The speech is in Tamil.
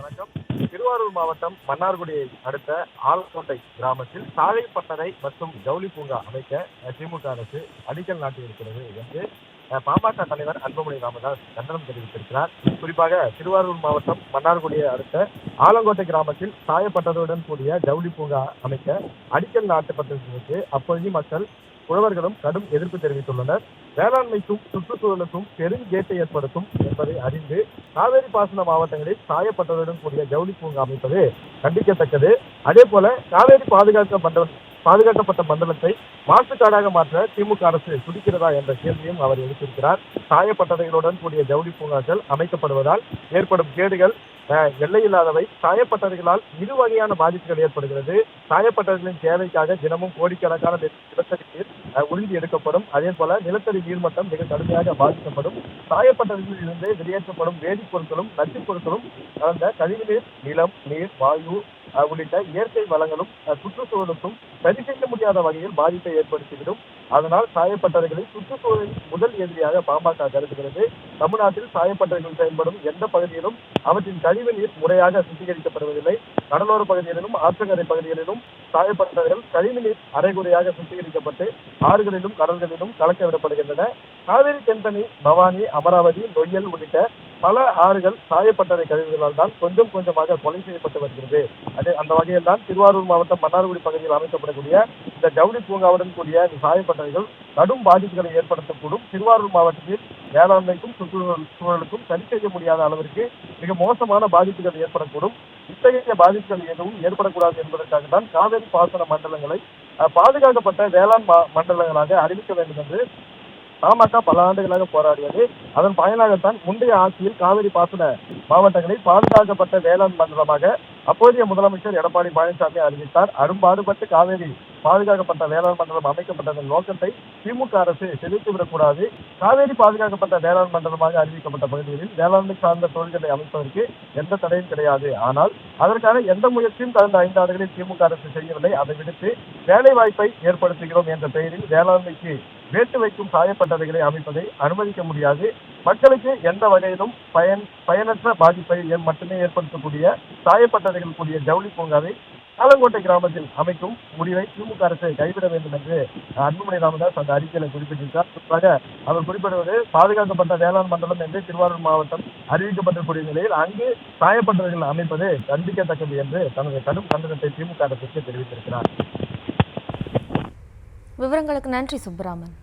வணக்கம். திருவாரூர் மாவட்டம் மன்னார்குடியை அடுத்த ஆலக்கோட்டை கிராமத்தில் சாலை பட்டறை மற்றும் ஜவுளி பூங்கா அமைக்க திமுக அரசு அடிக்கல் நாட்டியிருக்கிறது என்று பாமக தலைவர் அன்புமணி ராமதாஸ் கண்டனம் தெரிவித்திருக்கிறார். குறிப்பாக திருவாரூர் மாவட்டம் மன்னார்குடியை அடுத்த ஆலங்கோட்டை கிராமத்தில் சாயப்பட்டறையுடன் கூடிய ஜவுளி பூங்கா அமைக்க அடிக்கல் நாட்டப்பட்டிருப்பதற்கு அப்பகுதி மக்கள் புலவர்களும் கடும் எதிர்ப்பு தெரிவித்துள்ளனர். வேளாண்மைக்கும் சுற்றுச்சூழலுக்கும் பெருங்கேட்டை ஏற்படுத்தும் என்பதை அறிந்து காவேரி பாசன மாவட்டங்களில் சாயப்பட்டறையுடன் கூடிய ஜவுளி பூங்கா அமைப்பது கண்டிக்கத்தக்கது. அதே போல காவேரி பாதுகாக்கப்பட்ட மண்டலத்தை மாசுக்காடாக மாற்ற திமுக அரசு துடிக்கிறதா என்ற கேள்வியும் அவர் எழுப்பியிருக்கிறார். சாயப்பட்டறைகளுடன் கூடிய ஜவுளி பூங்காக்கள் அமைக்கப்படுவதால் ஏற்படும் கேடுகள் எல்லையில்லாதவை. சாயப்பட்டறைகளால் இரு வகையான பாதிப்புகள் ஏற்படுகிறது. சாயப்பட்டறைகளின் தேவைக்காக தினமும் கோடிக்கணக்கான நிலத்தடி நீர் உறிஞ்சி எடுக்கப்படும். அதே போல நிலத்தடி நீர்மட்டம் மிக கடுமையாக பாதிக்கப்படும். சாயப்பட்டறைகளில் இருந்து வெளியேற்றப்படும் வேதிப்பொருட்களும் நச்சுப் பொருட்களும் கலந்த கழிவுநீர் நிலம், நீர், வாயு உள்ளிட்ட இயற்கை வளங்களும் சுற்றுச்சூழலுக்கும் சரி செய்ய முடியாத வகையில் பாதிப்பை ஏற்படுத்திவிடும். அதனால் சாயப்பட்டறைகளை சுற்றுச்சூழலின் முதல் எதிரியாக பாமக கருதுகிறது. தமிழ்நாட்டில் சாயப்பட்டறைகள் செயல்படும் எந்த பகுதியிலும் அவற்றின் கழிவு நீர் முறையாக சுத்திகரிக்கப்படுவதில்லை. கடலோர பகுதிகளிலும் ஆற்றங்கரை பகுதிகளிலும் சாயப்பட்டறைகள் கழிவு நீர் அரைகுறையாக சுத்திகரிக்கப்பட்டு ஆறுகளிலும் கடல்களிலும் கலக்க விடப்படுகின்றன. காவிரி, தென்பெண்ணை, பவானி, அமராவதி, நொய்யல் உள்ளிட்ட பல ஆறுகள் சாயப்பட்டறை கழிவுகளால் தான் கொஞ்சம் கொஞ்சமாக கொலை செய்யப்பட்டு வருகிறது. அந்த வகையில் தான் திருவாரூர் மாவட்டம் மன்னார்குடி பகுதியில் அமைக்கப்படக்கூடிய இந்த ஜவுளி பூங்காவுடன் கூடிய சாயப்பட்டறைகள் கடும் பாதிப்புகளை ஏற்படுத்தக்கூடும். திருவாரூர் மாவட்டத்தில் வேளாண்மைக்கும் சுற்றுச்சூழலுக்கும் சரி செய்ய முடியாத அளவிற்கு மிக மோசமான பாதிப்புகள் ஏற்படக்கூடும். இத்தகைய பாதிப்புகள் எதுவும் ஏற்படக்கூடாது என்பதற்காக தான் காவிரி பாசன மண்டலங்களை பாதுகாக்கப்பட்ட வேளாண் மண்டலங்களாக அறிவிக்க வேண்டும் என்று பாமக பல ஆண்டுகளாக போராடியது. அதன் பயனாகத்தான் முந்தைய ஆட்சியில் காவிரி பாசன மாவட்டங்களை பாதுகாக்கப்பட்ட வேளாண் மண்டலமாக அப்போதைய முதலமைச்சர் எடப்பாடி பழனிசாமி அறிவித்தார். அரும்பாடுபட்டு காவேரி பாதுகாக்கப்பட்ட வேளாண் மண்டலம் அமைக்கப்பட்டதன் நோக்கத்தை திமுக அரசு செலுத்திவிடக்கூடாது. காவேரி பாதுகாக்கப்பட்ட வேளாண் மண்டலமாக அறிவிக்கப்பட்ட பகுதிகளில் வேளாண்மை சார்ந்த தொழில்களை அமைப்பதற்கு எந்த தடையும் கிடையாது. ஆனால் அதற்கான எந்த முயற்சியும் கடந்த 5 ஆண்டுகளில் திமுக அரசு செய்யவில்லை. அதை விடுத்து வேலை வாய்ப்பை ஏற்படுத்துகிறோம் என்ற பெயரில் வேளாண்மைக்கு வேட்டு வைக்கும் சாயப்பட்டறைகளை அமைப்பதை அனுமதிக்க முடியாது. மக்களுக்கு எந்த வகையிலும் பயனற்ற பாதிப்பை மட்டுமே ஏற்படுத்தக்கூடிய சாயப்பட்டறைகள் கூடிய ஜவுளி பூங்காவை ஆலங்கோட்டை கிராமத்தில் அமைக்கும் முடிவை திமுக அரசு கைவிட வேண்டும் என்று அன்புமணி ராமதாஸ் அந்த அறிக்கையில குறிப்பிட்டிருக்கார். குறிப்பாக அவர் குறிப்பிடுவது பாதுகாக்கப்பட்ட வேளாண் மண்டலம் என்று திருவாரூர் மாவட்டம் அறிவிக்கப்பட்டிருக்கூடிய நிலையில் அங்கு சாயப்பட்டறைகள் அமைப்பது கண்டிக்கத்தக்கது என்று தனது கடும் கண்டனத்தை திமுக அரசுக்கு தெரிவித்திருக்கிறார். விவரங்களுக்கு நன்றி சுப்பராமன்.